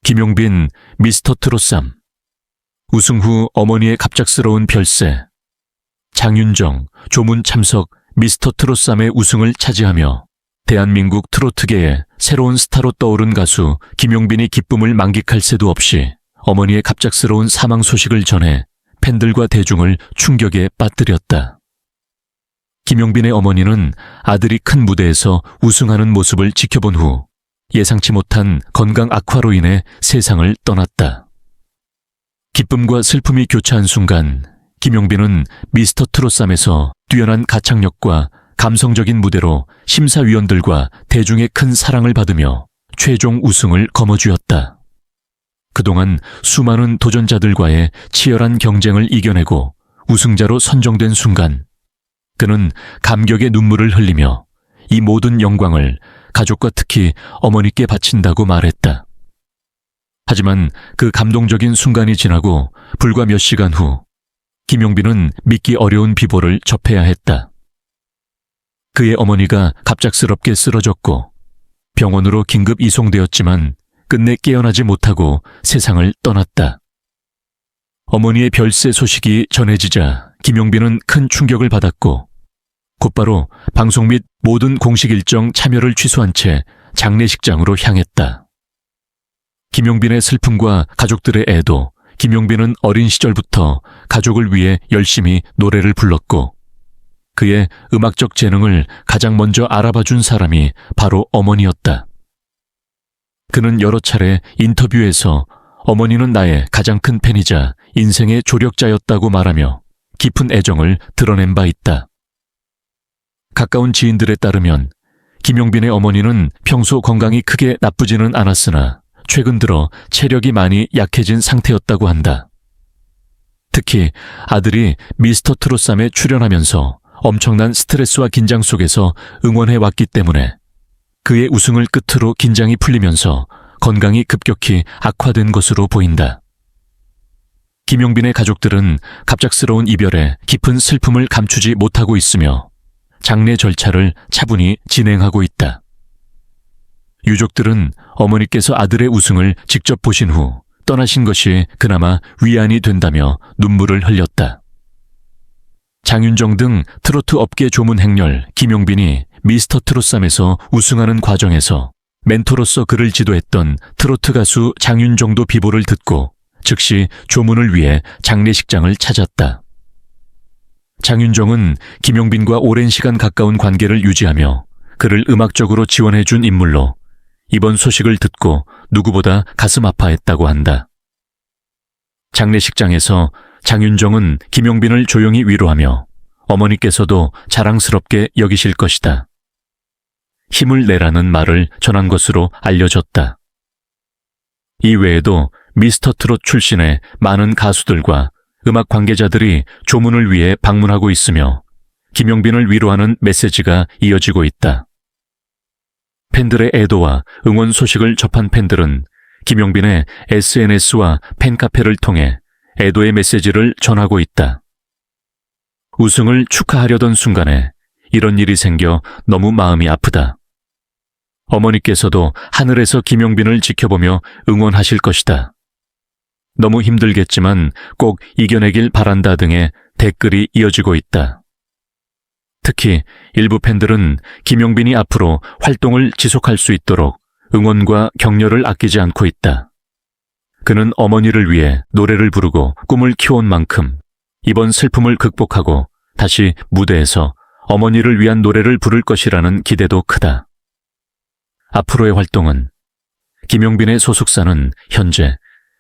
김용빈 미스터 트롯삼. 우승 후 어머니의 갑작스러운 별세. 장윤정 조문 참석 미스터 트롯삼의 우승을 차지하며 대한민국 트로트계의 새로운 스타로 떠오른 가수 김용빈이 기쁨을 만끽할 새도 없이 어머니의 갑작스러운 사망 소식을 전해 팬들과 대중을 충격에 빠뜨렸다. 김용빈의 어머니는 아들이 큰 무대에서 우승하는 모습을 지켜본 후 예상치 못한 건강 악화로 인해 세상을 떠났다. 기쁨과 슬픔이 교차한 순간 김용빈은 미스터 트롯삼에서 뛰어난 가창력과 감성적인 무대로 심사위원들과 대중의 큰 사랑을 받으며 최종 우승을 거머쥐었다. 그동안 수많은 도전자들과의 치열한 경쟁을 이겨내고 우승자로 선정된 순간 그는 감격의 눈물을 흘리며 이 모든 영광을 가족과 특히 어머니께 바친다고 말했다. 하지만 그 감동적인 순간이 지나고 불과 몇 시간 후 김용빈은 믿기 어려운 비보를 접해야 했다. 그의 어머니가 갑작스럽게 쓰러졌고 병원으로 긴급 이송되었지만 끝내 깨어나지 못하고 세상을 떠났다. 어머니의 별세 소식이 전해지자 김용빈은 큰 충격을 받았고 곧바로 방송 및 모든 공식 일정 참여를 취소한 채 장례식장으로 향했다. 김용빈의 슬픔과 가족들의 애도, 김용빈은 어린 시절부터 가족을 위해 열심히 노래를 불렀고 그의 음악적 재능을 가장 먼저 알아봐준 사람이 바로 어머니였다. 그는 여러 차례 인터뷰에서 어머니는 나의 가장 큰 팬이자 인생의 조력자였다고 말하며 깊은 애정을 드러낸 바 있다. 가까운 지인들에 따르면 김용빈의 어머니는 평소 건강이 크게 나쁘지는 않았으나 최근 들어 체력이 많이 약해진 상태였다고 한다. 특히 아들이 미스터 트롯삼에 출연하면서 엄청난 스트레스와 긴장 속에서 응원해 왔기 때문에 그의 우승을 끝으로 긴장이 풀리면서 건강이 급격히 악화된 것으로 보인다. 김용빈의 가족들은 갑작스러운 이별에 깊은 슬픔을 감추지 못하고 있으며 장례 절차를 차분히 진행하고 있다. 유족들은 어머니께서 아들의 우승을 직접 보신 후 떠나신 것이 그나마 위안이 된다며 눈물을 흘렸다. 장윤정 등 트로트 업계 조문 행렬 김용빈이 미스터 트롯삼에서 우승하는 과정에서 멘토로서 그를 지도했던 트로트 가수 장윤정도 비보를 듣고 즉시 조문을 위해 장례식장을 찾았다. 장윤정은 김용빈과 오랜 시간 가까운 관계를 유지하며 그를 음악적으로 지원해준 인물로 이번 소식을 듣고 누구보다 가슴 아파했다고 한다. 장례식장에서 장윤정은 김용빈을 조용히 위로하며 어머니께서도 자랑스럽게 여기실 것이다. 힘을 내라는 말을 전한 것으로 알려졌다. 이 외에도 미스터 트롯 출신의 많은 가수들과 음악 관계자들이 조문을 위해 방문하고 있으며 김용빈을 위로하는 메시지가 이어지고 있다. 팬들의 애도와 응원 소식을 접한 팬들은 김용빈의 SNS와 팬카페를 통해 애도의 메시지를 전하고 있다. 우승을 축하하려던 순간에 이런 일이 생겨 너무 마음이 아프다. 어머니께서도 하늘에서 김용빈을 지켜보며 응원하실 것이다. 너무 힘들겠지만 꼭 이겨내길 바란다 등의 댓글이 이어지고 있다. 특히 일부 팬들은 김용빈이 앞으로 활동을 지속할 수 있도록 응원과 격려를 아끼지 않고 있다. 그는 어머니를 위해 노래를 부르고 꿈을 키워온 만큼 이번 슬픔을 극복하고 다시 무대에서 어머니를 위한 노래를 부를 것이라는 기대도 크다. 앞으로의 활동은 김용빈의 소속사는 현재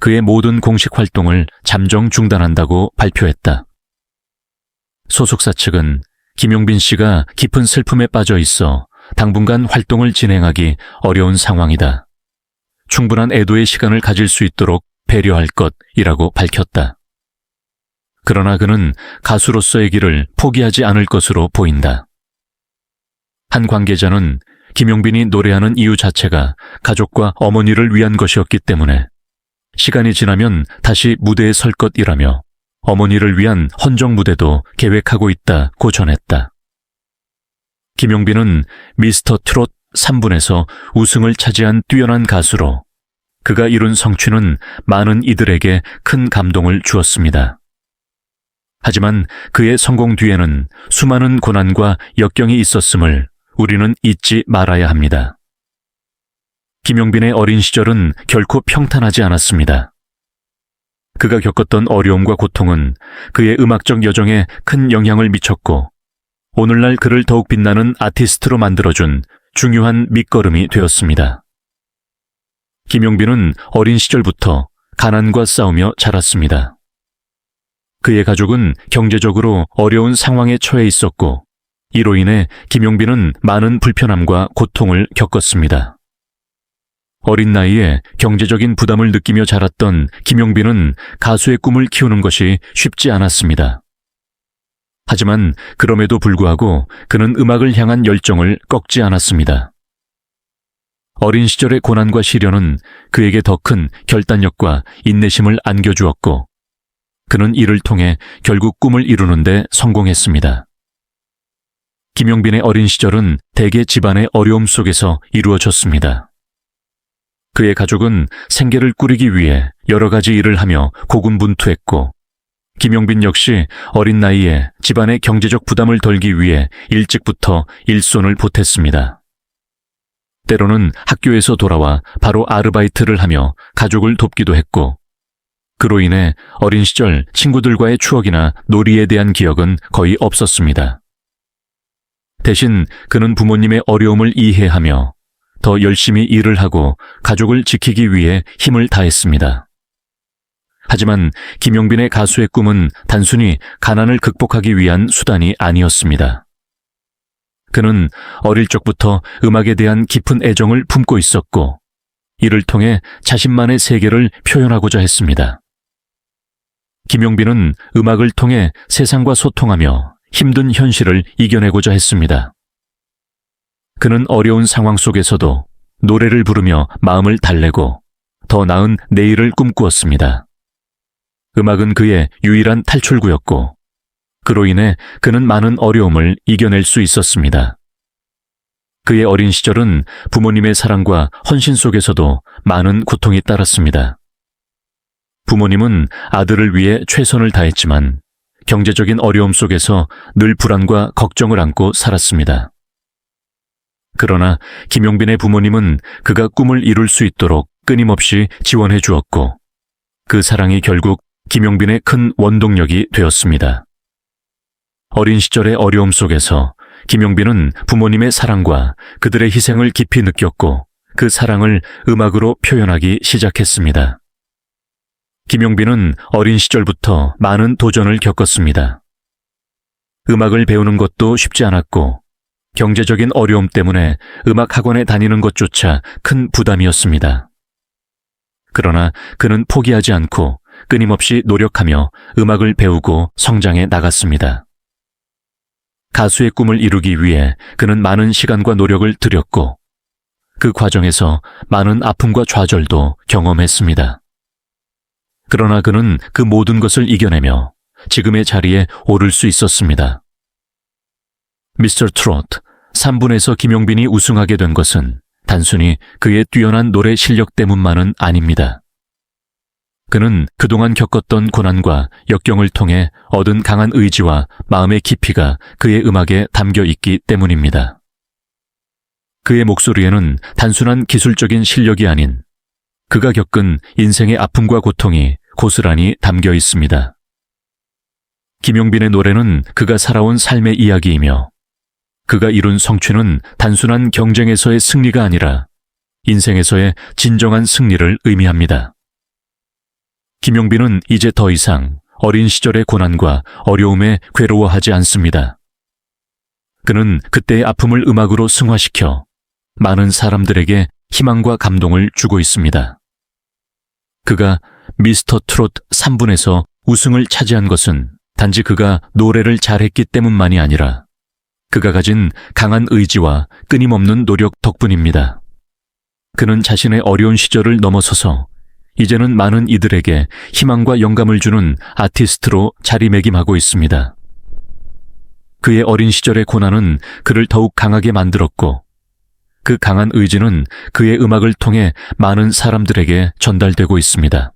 그의 모든 공식 활동을 잠정 중단한다고 발표했다. 소속사 측은 김용빈 씨가 깊은 슬픔에 빠져 있어 당분간 활동을 진행하기 어려운 상황이다. 충분한 애도의 시간을 가질 수 있도록 배려할 것이라고 밝혔다. 그러나 그는 가수로서의 길을 포기하지 않을 것으로 보인다. 한 관계자는 김용빈이 노래하는 이유 자체가 가족과 어머니를 위한 것이었기 때문에 시간이 지나면 다시 무대에 설 것이라며 어머니를 위한 헌정 무대도 계획하고 있다고 전했다. 김용빈은 미스터 트롯 3분에서 우승을 차지한 뛰어난 가수로 그가 이룬 성취는 많은 이들에게 큰 감동을 주었습니다. 하지만 그의 성공 뒤에는 수많은 고난과 역경이 있었음을 우리는 잊지 말아야 합니다. 김용빈의 어린 시절은 결코 평탄하지 않았습니다. 그가 겪었던 어려움과 고통은 그의 음악적 여정에 큰 영향을 미쳤고 오늘날 그를 더욱 빛나는 아티스트로 만들어준 중요한 밑거름이 되었습니다. 김용빈은 어린 시절부터 가난과 싸우며 자랐습니다. 그의 가족은 경제적으로 어려운 상황에 처해 있었고 이로 인해 김용빈은 많은 불편함과 고통을 겪었습니다. 어린 나이에 경제적인 부담을 느끼며 자랐던 김용빈은 가수의 꿈을 키우는 것이 쉽지 않았습니다. 하지만 그럼에도 불구하고 그는 음악을 향한 열정을 꺾지 않았습니다. 어린 시절의 고난과 시련은 그에게 더 큰 결단력과 인내심을 안겨주었고 그는 이를 통해 결국 꿈을 이루는 데 성공했습니다. 김용빈의 어린 시절은 대개 집안의 어려움 속에서 이루어졌습니다. 그의 가족은 생계를 꾸리기 위해 여러 가지 일을 하며 고군분투했고 김용빈 역시 어린 나이에 집안의 경제적 부담을 덜기 위해 일찍부터 일손을 보탰습니다. 때로는 학교에서 돌아와 바로 아르바이트를 하며 가족을 돕기도 했고 그로 인해 어린 시절 친구들과의 추억이나 놀이에 대한 기억은 거의 없었습니다. 대신 그는 부모님의 어려움을 이해하며 더 열심히 일을 하고 가족을 지키기 위해 힘을 다했습니다. 하지만 김용빈의 가수의 꿈은 단순히 가난을 극복하기 위한 수단이 아니었습니다. 그는 어릴 적부터 음악에 대한 깊은 애정을 품고 있었고 이를 통해 자신만의 세계를 표현하고자 했습니다. 김용빈은 음악을 통해 세상과 소통하며 힘든 현실을 이겨내고자 했습니다. 그는 어려운 상황 속에서도 노래를 부르며 마음을 달래고 더 나은 내일을 꿈꾸었습니다. 음악은 그의 유일한 탈출구였고 그로 인해 그는 많은 어려움을 이겨낼 수 있었습니다. 그의 어린 시절은 부모님의 사랑과 헌신 속에서도 많은 고통이 따랐습니다. 부모님은 아들을 위해 최선을 다했지만 경제적인 어려움 속에서 늘 불안과 걱정을 안고 살았습니다. 그러나 김용빈의 부모님은 그가 꿈을 이룰 수 있도록 끊임없이 지원해 주었고 그 사랑이 결국 김용빈의 큰 원동력이 되었습니다. 어린 시절의 어려움 속에서 김용빈은 부모님의 사랑과 그들의 희생을 깊이 느꼈고 그 사랑을 음악으로 표현하기 시작했습니다. 김용빈은 어린 시절부터 많은 도전을 겪었습니다. 음악을 배우는 것도 쉽지 않았고 경제적인 어려움 때문에 음악 학원에 다니는 것조차 큰 부담이었습니다. 그러나 그는 포기하지 않고 끊임없이 노력하며 음악을 배우고 성장해 나갔습니다. 가수의 꿈을 이루기 위해 그는 많은 시간과 노력을 들였고 그 과정에서 많은 아픔과 좌절도 경험했습니다. 그러나 그는 그 모든 것을 이겨내며 지금의 자리에 오를 수 있었습니다. 미스터 트로트 3분에서 김용빈이 우승하게 된 것은 단순히 그의 뛰어난 노래 실력 때문만은 아닙니다. 그는 그동안 겪었던 고난과 역경을 통해 얻은 강한 의지와 마음의 깊이가 그의 음악에 담겨 있기 때문입니다. 그의 목소리에는 단순한 기술적인 실력이 아닌 그가 겪은 인생의 아픔과 고통이 고스란히 담겨 있습니다. 김용빈의 노래는 그가 살아온 삶의 이야기이며 그가 이룬 성취는 단순한 경쟁에서의 승리가 아니라 인생에서의 진정한 승리를 의미합니다. 김용빈은 이제 더 이상 어린 시절의 고난과 어려움에 괴로워하지 않습니다. 그는 그때의 아픔을 음악으로 승화시켜 많은 사람들에게 희망과 감동을 주고 있습니다. 그가 미스터 트로트 3분에서 우승을 차지한 것은 단지 그가 노래를 잘했기 때문만이 아니라 그가 가진 강한 의지와 끊임없는 노력 덕분입니다. 그는 자신의 어려운 시절을 넘어서서 이제는 많은 이들에게 희망과 영감을 주는 아티스트로 자리매김하고 있습니다. 그의 어린 시절의 고난은 그를 더욱 강하게 만들었고 그 강한 의지는 그의 음악을 통해 많은 사람들에게 전달되고 있습니다.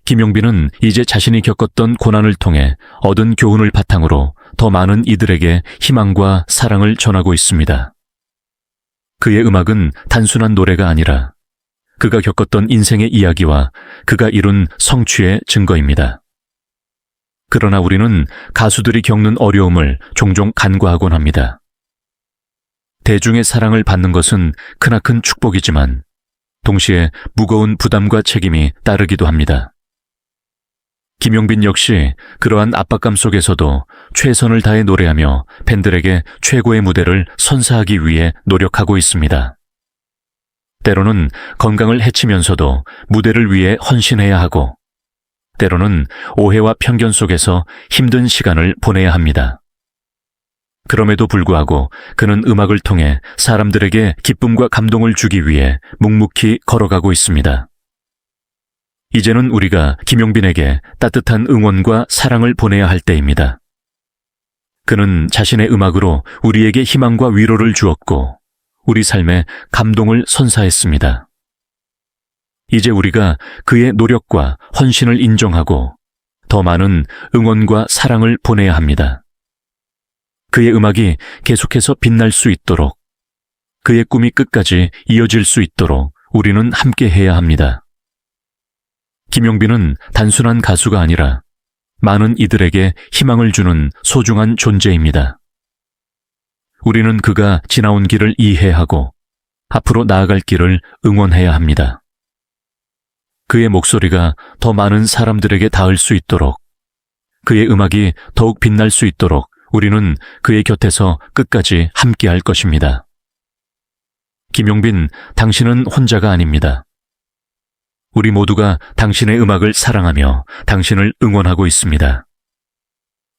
김용빈은 이제 자신이 겪었던 고난을 통해 얻은 교훈을 바탕으로 더 많은 이들에게 희망과 사랑을 전하고 있습니다. 그의 음악은 단순한 노래가 아니라 그가 겪었던 인생의 이야기와 그가 이룬 성취의 증거입니다. 그러나 우리는 가수들이 겪는 어려움을 종종 간과하곤 합니다. 대중의 사랑을 받는 것은 크나큰 축복이지만 동시에 무거운 부담과 책임이 따르기도 합니다. 김용빈 역시 그러한 압박감 속에서도 최선을 다해 노래하며 팬들에게 최고의 무대를 선사하기 위해 노력하고 있습니다. 때로는 건강을 해치면서도 무대를 위해 헌신해야 하고, 때로는 오해와 편견 속에서 힘든 시간을 보내야 합니다. 그럼에도 불구하고 그는 음악을 통해 사람들에게 기쁨과 감동을 주기 위해 묵묵히 걸어가고 있습니다. 이제는 우리가 김용빈에게 따뜻한 응원과 사랑을 보내야 할 때입니다. 그는 자신의 음악으로 우리에게 희망과 위로를 주었고 우리 삶에 감동을 선사했습니다. 이제 우리가 그의 노력과 헌신을 인정하고 더 많은 응원과 사랑을 보내야 합니다. 그의 음악이 계속해서 빛날 수 있도록, 그의 꿈이 끝까지 이어질 수 있도록 우리는 함께 해야 합니다. 김용빈은 단순한 가수가 아니라 많은 이들에게 희망을 주는 소중한 존재입니다. 우리는 그가 지나온 길을 이해하고 앞으로 나아갈 길을 응원해야 합니다. 그의 목소리가 더 많은 사람들에게 닿을 수 있도록, 그의 음악이 더욱 빛날 수 있도록 우리는 그의 곁에서 끝까지 함께할 것입니다. 김용빈, 당신은 혼자가 아닙니다. 우리 모두가 당신의 음악을 사랑하며 당신을 응원하고 있습니다.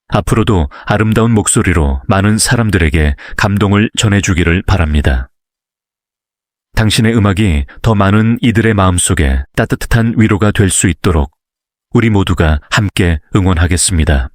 앞으로도 아름다운 목소리로 많은 사람들에게 감동을 전해주기를 바랍니다. 당신의 음악이 더 많은 이들의 마음속에 따뜻한 위로가 될 수 있도록 우리 모두가 함께 응원하겠습니다.